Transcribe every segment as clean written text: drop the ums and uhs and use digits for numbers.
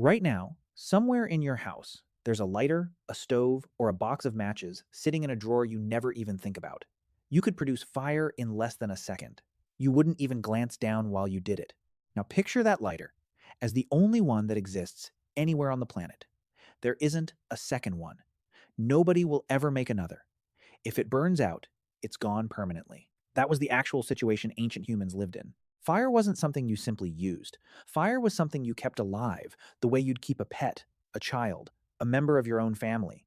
Right now, somewhere in your house, there's a lighter, a stove, or a box of matches sitting in a drawer you never even think about. You could produce fire in less than a second. You wouldn't even glance down while you did it. Now picture that lighter as the only one that exists anywhere on the planet. There isn't a second one. Nobody will ever make another. If it burns out, it's gone permanently. That was the actual situation ancient humans lived in. Fire wasn't something you simply used. Fire was something you kept alive, the way you'd keep a pet, a child, a member of your own family.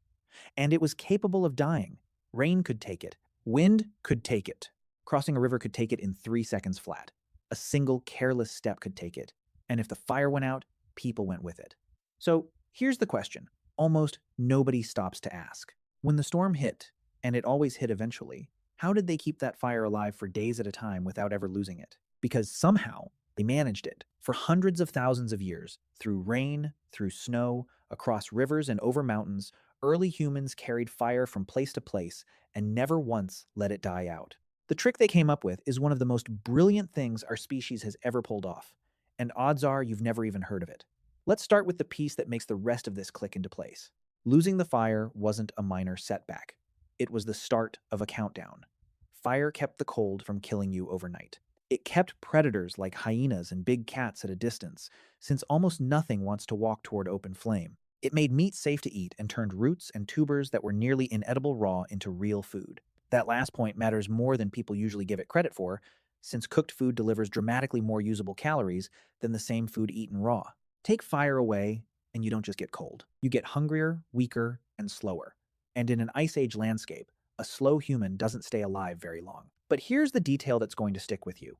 And it was capable of dying. Rain could take it. Wind could take it. Crossing a river could take it in 3 seconds flat. A single careless step could take it. And if the fire went out, people went with it. So here's the question almost nobody stops to ask. When the storm hit, and it always hit eventually, how did they keep that fire alive for days at a time without ever losing it? Because somehow they managed it for hundreds of thousands of years, through rain, through snow, across rivers and over mountains. Early humans carried fire from place to place and never once let it die out. The trick they came up with is one of the most brilliant things our species has ever pulled off, and odds are you've never even heard of it. Let's start with the piece that makes the rest of this click into place. Losing the fire wasn't a minor setback. It was the start of a countdown. Fire kept the cold from killing you overnight. It kept predators like hyenas and big cats at a distance, since almost nothing wants to walk toward open flame. It made meat safe to eat and turned roots and tubers that were nearly inedible raw into real food. That last point matters more than people usually give it credit for, since cooked food delivers dramatically more usable calories than the same food eaten raw. Take fire away, and you don't just get cold. You get hungrier, weaker, and slower. And in an ice age landscape, a slow human doesn't stay alive very long. But here's the detail that's going to stick with you.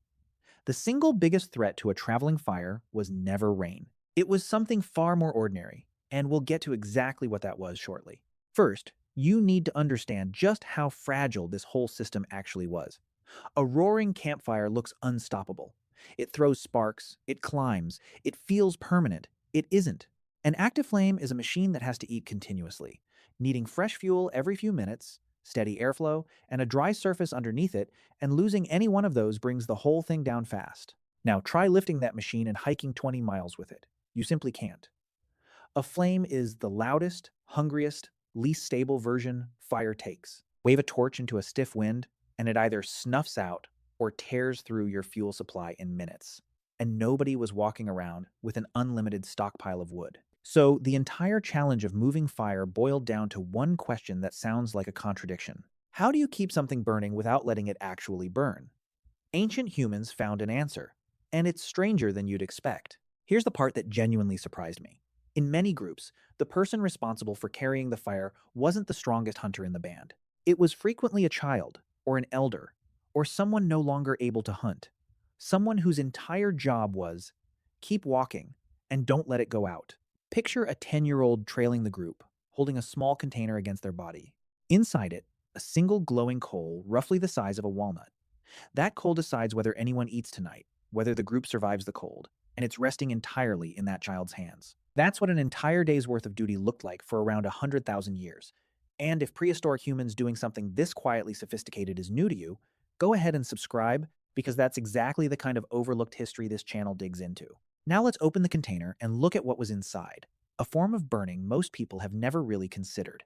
The single biggest threat to a traveling fire was never rain. It was something far more ordinary, and we'll get to exactly what that was shortly. First, you need to understand just how fragile this whole system actually was. A roaring campfire looks unstoppable. It throws sparks, it climbs, it feels permanent. It isn't. An active flame is a machine that has to eat continuously, needing fresh fuel every few minutes, steady airflow, and a dry surface underneath it, and losing any one of those brings the whole thing down fast. Now try lifting that machine and hiking 20 miles with it. You simply can't. A flame is the loudest, hungriest, least stable version fire takes. Wave a torch into a stiff wind, and it either snuffs out or tears through your fuel supply in minutes. And nobody was walking around with an unlimited stockpile of wood. So the entire challenge of moving fire boiled down to one question that sounds like a contradiction. How do you keep something burning without letting it actually burn? Ancient humans found an answer, and it's stranger than you'd expect. Here's the part that genuinely surprised me. In many groups, the person responsible for carrying the fire wasn't the strongest hunter in the band. It was frequently a child, or an elder, or someone no longer able to hunt. Someone whose entire job was keep walking and don't let it go out. Picture a 10-year-old trailing the group, holding a small container against their body. Inside it, a single glowing coal roughly the size of a walnut. That coal decides whether anyone eats tonight, whether the group survives the cold, and it's resting entirely in that child's hands. That's what an entire day's worth of duty looked like for around 100,000 years. And if prehistoric humans doing something this quietly sophisticated is new to you, go ahead and subscribe, because that's exactly the kind of overlooked history this channel digs into. Now let's open the container and look at what was inside, a form of burning most people have never really considered.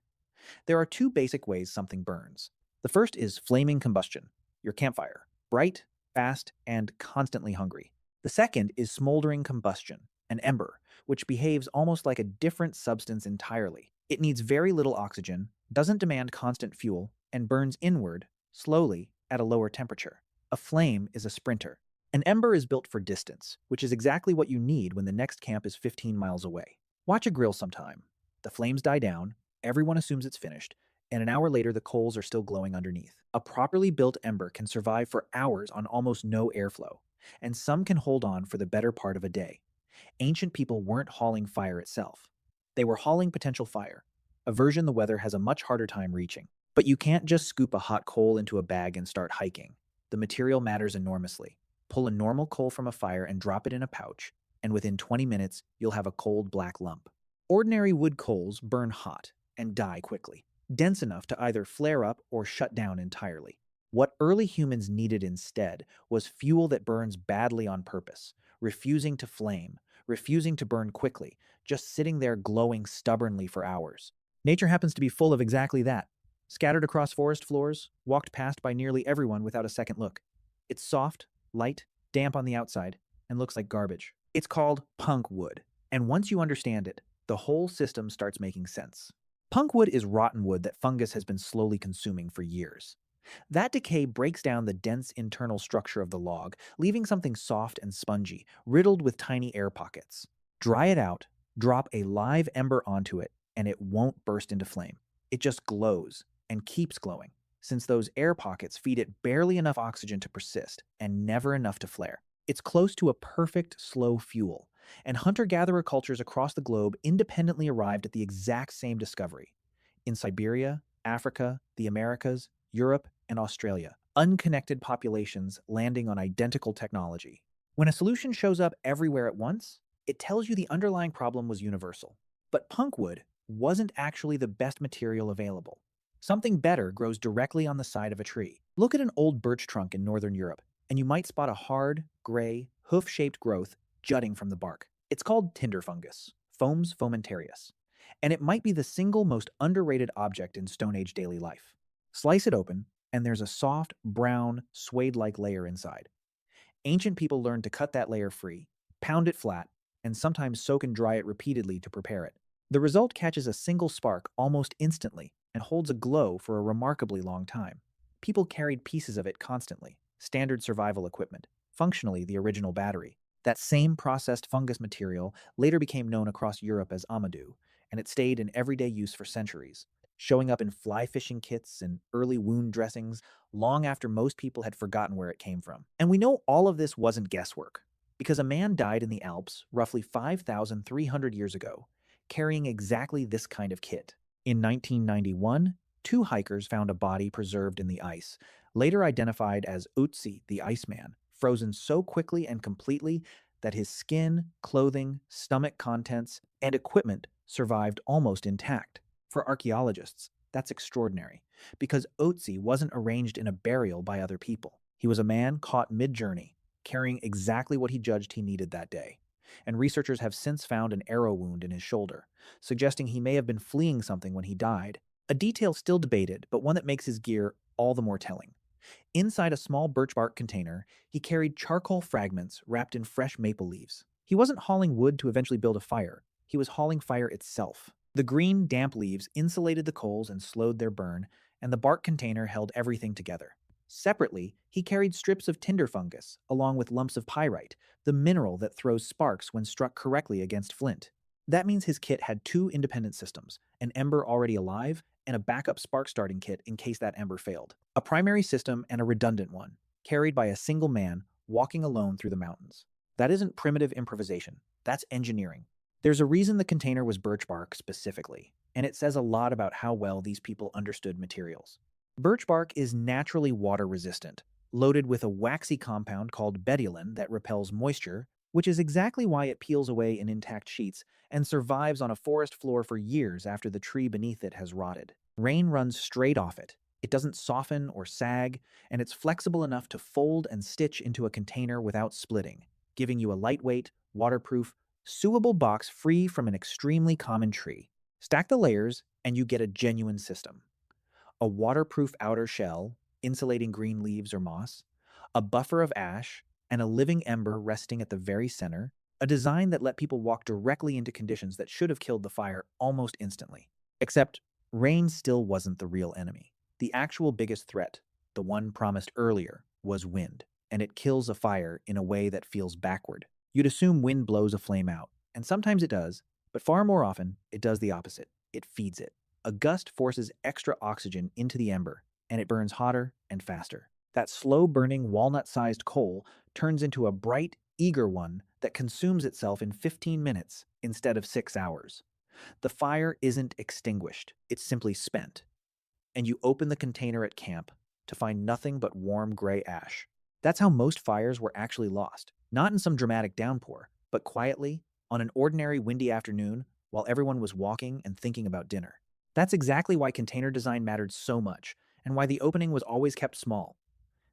There are two basic ways something burns. The first is flaming combustion, your campfire, bright, fast, and constantly hungry. The second is smoldering combustion, an ember, which behaves almost like a different substance entirely. It needs very little oxygen, doesn't demand constant fuel, and burns inward, slowly, at a lower temperature. A flame is a sprinter. An ember is built for distance, which is exactly what you need when the next camp is 15 miles away. Watch a grill sometime. The flames die down, everyone assumes it's finished, and an hour later the coals are still glowing underneath. A properly built ember can survive for hours on almost no airflow, and some can hold on for the better part of a day. Ancient people weren't hauling fire itself. They were hauling potential fire, a version the weather has a much harder time reaching. But you can't just scoop a hot coal into a bag and start hiking. The material matters enormously. Pull a normal coal from a fire and drop it in a pouch, and within 20 minutes, you'll have a cold black lump. Ordinary wood coals burn hot and die quickly, dense enough to either flare up or shut down entirely. What early humans needed instead was fuel that burns badly on purpose, refusing to flame, refusing to burn quickly, just sitting there glowing stubbornly for hours. Nature happens to be full of exactly that. Scattered across forest floors, walked past by nearly everyone without a second look. It's soft, light, damp on the outside, and looks like garbage. It's called punk wood, and once you understand it, the whole system starts making sense. Punk wood is rotten wood that fungus has been slowly consuming for years. That decay breaks down the dense internal structure of the log, leaving something soft and spongy, riddled with tiny air pockets. Dry it out, drop a live ember onto it, and it won't burst into flame. It just glows and keeps glowing, since those air pockets feed it barely enough oxygen to persist and never enough to flare. It's close to a perfect slow fuel, and hunter-gatherer cultures across the globe independently arrived at the exact same discovery. In Siberia, Africa, the Americas, Europe, and Australia, unconnected populations landing on identical technology. When a solution shows up everywhere at once, it tells you the underlying problem was universal. But punkwood wasn't actually the best material available. Something better grows directly on the side of a tree. Look at an old birch trunk in northern Europe, and you might spot a hard, gray, hoof-shaped growth jutting from the bark. It's called tinder fungus, Fomes fomentarius, and it might be the single most underrated object in Stone Age daily life. Slice it open, and there's a soft, brown, suede-like layer inside. Ancient people learned to cut that layer free, pound it flat, and sometimes soak and dry it repeatedly to prepare it. The result catches a single spark almost instantly and holds a glow for a remarkably long time. People carried pieces of it constantly, standard survival equipment, functionally the original battery. That same processed fungus material later became known across Europe as amadou, and it stayed in everyday use for centuries, showing up in fly fishing kits and early wound dressings long after most people had forgotten where it came from. And we know all of this wasn't guesswork, because a man died in the Alps roughly 5,300 years ago, carrying exactly this kind of kit. In 1991, two hikers found a body preserved in the ice, later identified as Ötzi the Iceman, frozen so quickly and completely that his skin, clothing, stomach contents, and equipment survived almost intact. For archaeologists, that's extraordinary, because Ötzi wasn't arranged in a burial by other people. He was a man caught mid-journey, carrying exactly what he judged he needed that day. And researchers have since found an arrow wound in his shoulder, suggesting he may have been fleeing something when he died. A detail still debated, but one that makes his gear all the more telling. Inside a small birch bark container, he carried charcoal fragments wrapped in fresh maple leaves. He wasn't hauling wood to eventually build a fire, he was hauling fire itself. The green, damp leaves insulated the coals and slowed their burn, and the bark container held everything together. Separately, he carried strips of tinder fungus, along with lumps of pyrite, the mineral that throws sparks when struck correctly against flint. That means his kit had two independent systems, an ember already alive, and a backup spark starting kit in case that ember failed. A primary system and a redundant one, carried by a single man walking alone through the mountains. That isn't primitive improvisation, that's engineering. There's a reason the container was birch bark specifically, and it says a lot about how well these people understood materials. Birch bark is naturally water resistant, loaded with a waxy compound called betulin that repels moisture, which is exactly why it peels away in intact sheets and survives on a forest floor for years after the tree beneath it has rotted. Rain runs straight off it. It doesn't soften or sag, and it's flexible enough to fold and stitch into a container without splitting, giving you a lightweight, waterproof, sewable box free from an extremely common tree. Stack the layers, and you get a genuine system. A waterproof outer shell, insulating green leaves or moss, a buffer of ash, and a living ember resting at the very center, a design that let people walk directly into conditions that should have killed the fire almost instantly. Except, rain still wasn't the real enemy. The actual biggest threat, the one promised earlier, was wind, and it kills a fire in a way that feels backward. You'd assume wind blows a flame out, and sometimes it does, but far more often, it does the opposite. It feeds it. A gust forces extra oxygen into the ember, and it burns hotter and faster. That slow-burning, walnut-sized coal turns into a bright, eager one that consumes itself in 15 minutes instead of 6 hours. The fire isn't extinguished, it's simply spent. And you open the container at camp to find nothing but warm gray ash. That's how most fires were actually lost. Not in some dramatic downpour, but quietly, on an ordinary windy afternoon, while everyone was walking and thinking about dinner. That's exactly why container design mattered so much, and why the opening was always kept small.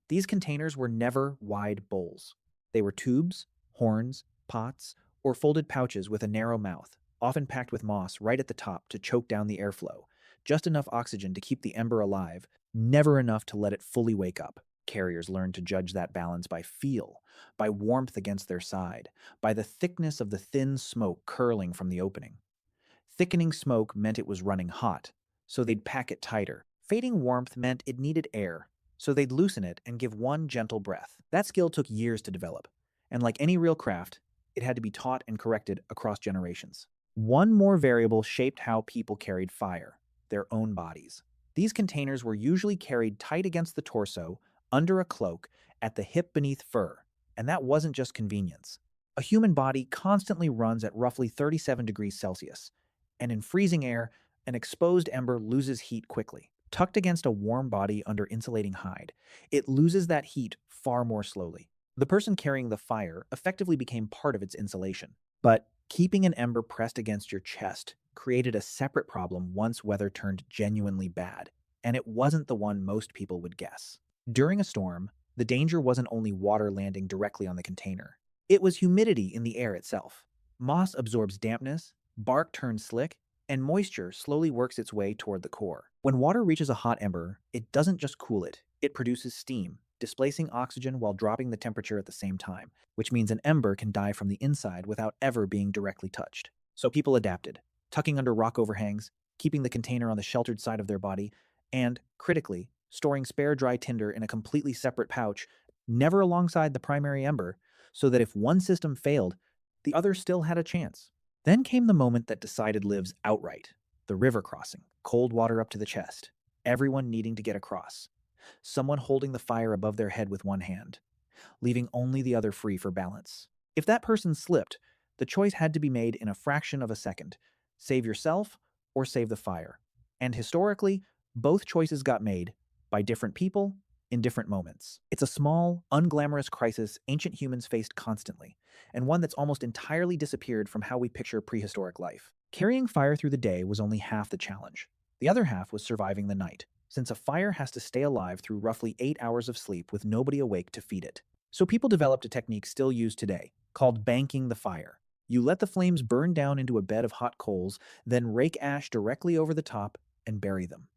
These containers were never wide bowls. They were tubes, horns, pots, or folded pouches with a narrow mouth, often packed with moss right at the top to choke down the airflow. Just enough oxygen to keep the ember alive, never enough to let it fully wake up. Carriers learned to judge that balance by feel, by warmth against their side, by the thickness of the thin smoke curling from the opening. Thickening smoke meant it was running hot, so they'd pack it tighter. Fading warmth meant it needed air, so they'd loosen it and give one gentle breath. That skill took years to develop, and like any real craft, it had to be taught and corrected across generations. One more variable shaped how people carried fire: their own bodies. These containers were usually carried tight against the torso, under a cloak, at the hip beneath fur, and that wasn't just convenience. A human body constantly runs at roughly 37 degrees Celsius, and in freezing air, an exposed ember loses heat quickly. Tucked against a warm body under insulating hide, it loses that heat far more slowly. The person carrying the fire effectively became part of its insulation. But keeping an ember pressed against your chest created a separate problem once weather turned genuinely bad, and it wasn't the one most people would guess. During a storm, the danger wasn't only water landing directly on the container. It was humidity in the air itself. Moss absorbs dampness, bark turns slick, and moisture slowly works its way toward the core. When water reaches a hot ember, it doesn't just cool it, it produces steam, displacing oxygen while dropping the temperature at the same time, which means an ember can die from the inside without ever being directly touched. So people adapted, tucking under rock overhangs, keeping the container on the sheltered side of their body, and, critically, storing spare dry tinder in a completely separate pouch, never alongside the primary ember, so that if one system failed, the other still had a chance. Then came the moment that decided lives outright: the river crossing, cold water up to the chest, everyone needing to get across, someone holding the fire above their head with one hand, leaving only the other free for balance. If that person slipped, the choice had to be made in a fraction of a second: save yourself or save the fire. And historically, both choices got made by different people in different moments. It's a small, unglamorous crisis ancient humans faced constantly, and one that's almost entirely disappeared from how we picture prehistoric life. Carrying fire through the day was only half the challenge. The other half was surviving the night, since a fire has to stay alive through roughly 8 hours of sleep with nobody awake to feed it. So people developed a technique still used today, called banking the fire. You let the flames burn down into a bed of hot coals, then rake ash directly over the top and bury them.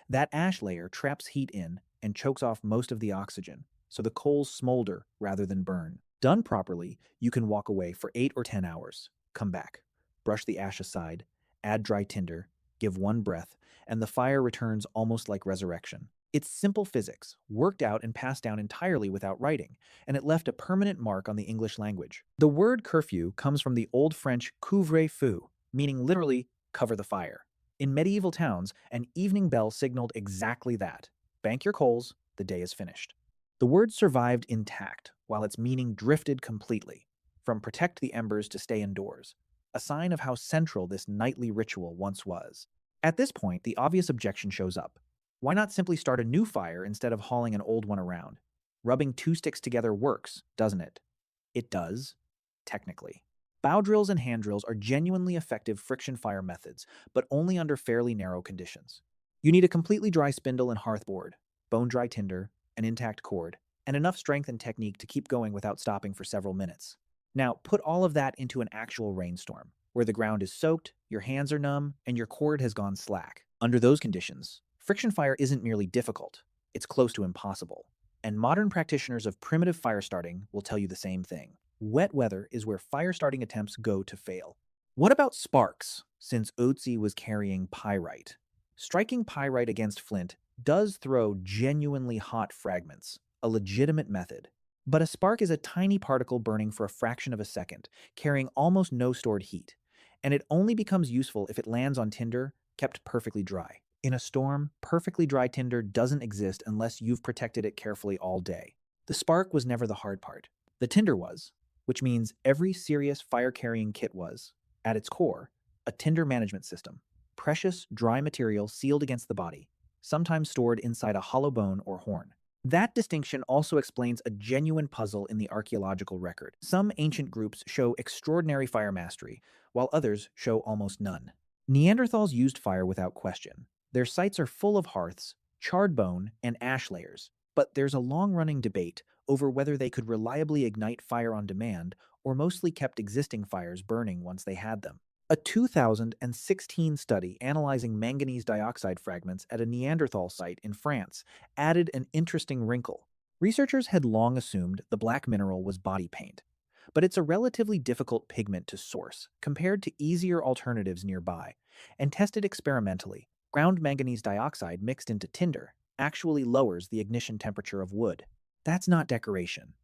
That ash layer traps heat in and chokes off most of the oxygen, so the coals smolder rather than burn. Done properly, you can walk away for 8 or 10 hours, come back, brush the ash aside, add dry tinder, give one breath, and the fire returns almost like resurrection. It's simple physics, worked out and passed down entirely without writing, and it left a permanent mark on the English language. The word curfew comes from the Old French couvre-feu, meaning literally cover the fire. In medieval towns, an evening bell signaled exactly that: bank your coals, the day is finished. The word survived intact, while its meaning drifted completely, from protect the embers to stay indoors, a sign of how central this nightly ritual once was. At this point, the obvious objection shows up. Why not simply start a new fire instead of hauling an old one around? Rubbing two sticks together works, doesn't it? It does, technically. Bow drills and hand drills are genuinely effective friction fire methods, but only under fairly narrow conditions. You need a completely dry spindle and hearthboard, bone-dry tinder, an intact cord, and enough strength and technique to keep going without stopping for several minutes. Now, put all of that into an actual rainstorm, where the ground is soaked, your hands are numb, and your cord has gone slack. Under those conditions, friction fire isn't merely difficult, it's close to impossible. And modern practitioners of primitive fire starting will tell you the same thing. Wet weather is where fire starting attempts go to fail. What about sparks, since Otzi was carrying pyrite? Striking pyrite against flint does throw genuinely hot fragments, a legitimate method. But a spark is a tiny particle burning for a fraction of a second, carrying almost no stored heat, and it only becomes useful if it lands on tinder kept perfectly dry. In a storm, perfectly dry tinder doesn't exist unless you've protected it carefully all day. The spark was never the hard part. The tinder was, which means every serious fire-carrying kit was, at its core, a tinder management system. Precious, dry material sealed against the body, sometimes stored inside a hollow bone or horn. That distinction also explains a genuine puzzle in the archaeological record. Some ancient groups show extraordinary fire mastery, while others show almost none. Neanderthals used fire without question. Their sites are full of hearths, charred bone, and ash layers, but there's a long-running debate over whether they could reliably ignite fire on demand or mostly kept existing fires burning once they had them. A 2016 study analyzing manganese dioxide fragments at a Neanderthal site in France added an interesting wrinkle. Researchers had long assumed the black mineral was body paint, but it's a relatively difficult pigment to source compared to easier alternatives nearby, and tested experimentally. Ground manganese dioxide mixed into tinder actually lowers the ignition temperature of wood. That's not decoration.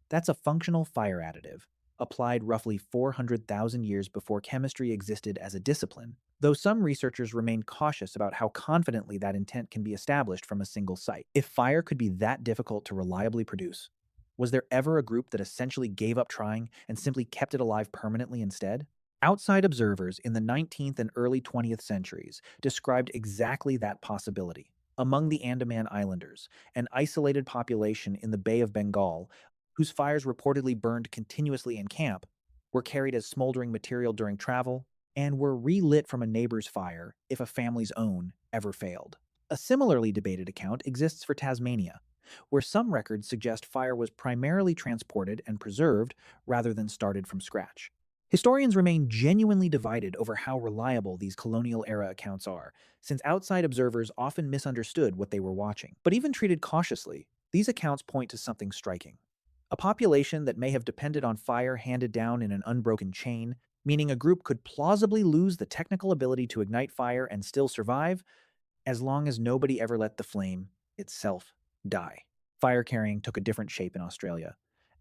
That's a functional fire additive, applied roughly 400,000 years before chemistry existed as a discipline, though some researchers remain cautious about how confidently that intent can be established from a single site. If fire could be that difficult to reliably produce, was there ever a group that essentially gave up trying and simply kept it alive permanently instead? Outside observers in the 19th and early 20th centuries described exactly that possibility. Among the Andaman Islanders, an isolated population in the Bay of Bengal, whose fires reportedly burned continuously in camp, were carried as smoldering material during travel, and were relit from a neighbor's fire if a family's own ever failed. A similarly debated account exists for Tasmania, where some records suggest fire was primarily transported and preserved rather than started from scratch. Historians remain genuinely divided over how reliable these colonial-era accounts are, since outside observers often misunderstood what they were watching. But even treated cautiously, these accounts point to something striking. A population that may have depended on fire handed down in an unbroken chain, meaning a group could plausibly lose the technical ability to ignite fire and still survive, as long as nobody ever let the flame itself die. Fire carrying took a different shape in Australia.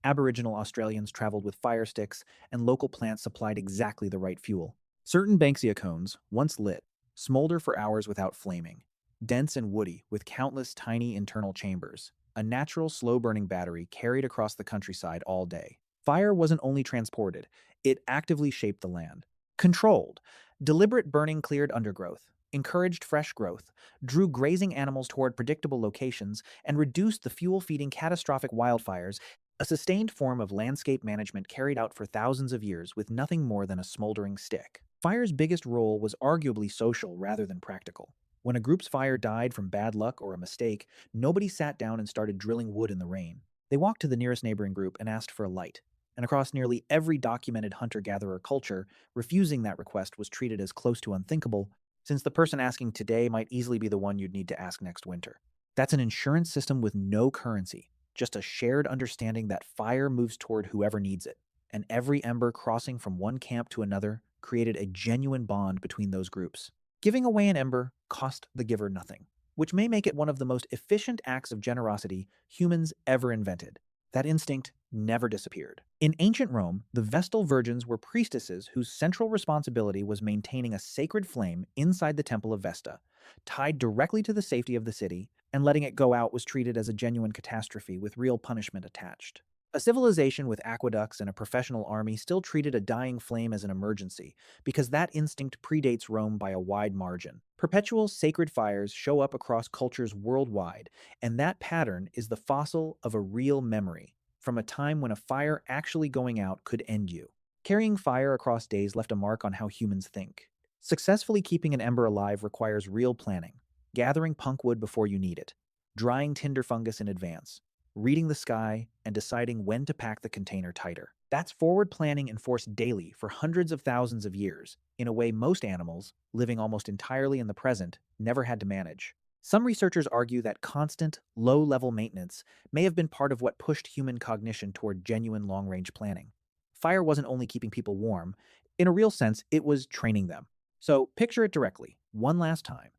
Aboriginal Australians traveled with fire sticks, and local plants supplied exactly the right fuel. Certain banksia cones, once lit, smolder for hours without flaming, dense and woody with countless tiny internal chambers, a natural slow-burning battery carried across the countryside all day. Fire wasn't only transported, it actively shaped the land. Controlled, deliberate burning cleared undergrowth, encouraged fresh growth, drew grazing animals toward predictable locations, and reduced the fuel-feeding catastrophic wildfires, a sustained form of landscape management carried out for thousands of years with nothing more than a smoldering stick. Fire's biggest role was arguably social rather than practical. When a group's fire died from bad luck or a mistake, nobody sat down and started drilling wood in the rain. They walked to the nearest neighboring group and asked for a light. And across nearly every documented hunter-gatherer culture, refusing that request was treated as close to unthinkable, since the person asking today might easily be the one you'd need to ask next winter. That's an insurance system with no currency, just a shared understanding that fire moves toward whoever needs it, and every ember crossing from one camp to another created a genuine bond between those groups. Giving away an ember cost the giver nothing, which may make it one of the most efficient acts of generosity humans ever invented. That instinct never disappeared. In ancient Rome, the Vestal Virgins were priestesses whose central responsibility was maintaining a sacred flame inside the Temple of Vesta, tied directly to the safety of the city, and letting it go out was treated as a genuine catastrophe with real punishment attached. A civilization with aqueducts and a professional army still treated a dying flame as an emergency, because that instinct predates Rome by a wide margin. Perpetual sacred fires show up across cultures worldwide, and that pattern is the fossil of a real memory, from a time when a fire actually going out could end you. Carrying fire across days left a mark on how humans think. Successfully keeping an ember alive requires real planning, gathering punk wood before you need it, drying tinder fungus in advance, reading the sky, and deciding when to pack the container tighter. That's forward planning enforced daily for hundreds of thousands of years, in a way most animals, living almost entirely in the present, never had to manage. Some researchers argue that constant, low-level maintenance may have been part of what pushed human cognition toward genuine long-range planning. Fire wasn't only keeping people warm, in a real sense, it was training them. So picture it directly, one last time.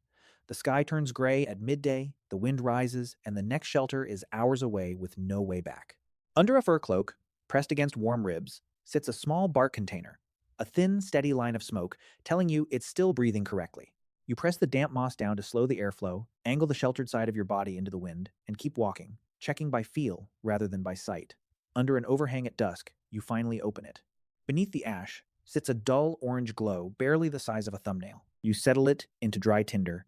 The sky turns gray at midday, the wind rises, and the next shelter is hours away with no way back. Under a fur cloak, pressed against warm ribs, sits a small bark container, a thin, steady line of smoke telling you it's still breathing correctly. You press the damp moss down to slow the airflow, angle the sheltered side of your body into the wind, and keep walking, checking by feel rather than by sight. Under an overhang at dusk, you finally open it. Beneath the ash sits a dull orange glow barely the size of a thumbnail. You settle it into dry tinder,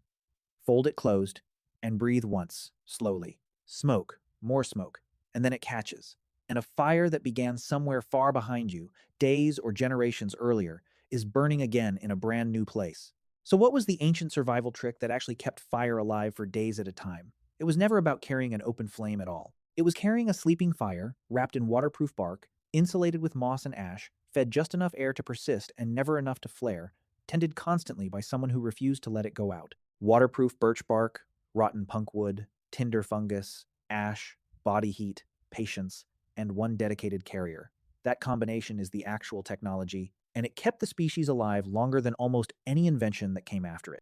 fold it closed, and breathe once, slowly. Smoke, more smoke, and then it catches. And a fire that began somewhere far behind you, days or generations earlier, is burning again in a brand new place. So what was the ancient survival trick that actually kept fire alive for days at a time? It was never about carrying an open flame at all. It was carrying a sleeping fire, wrapped in waterproof bark, Insulated with moss and ash, fed just enough air to persist and never enough to flare, tended constantly by someone who refused to let it go out. Waterproof birch bark, rotten punk wood, tinder fungus, ash, body heat, patience, and one dedicated carrier. That combination is the actual technology, and it kept the species alive longer than almost any invention that came after it.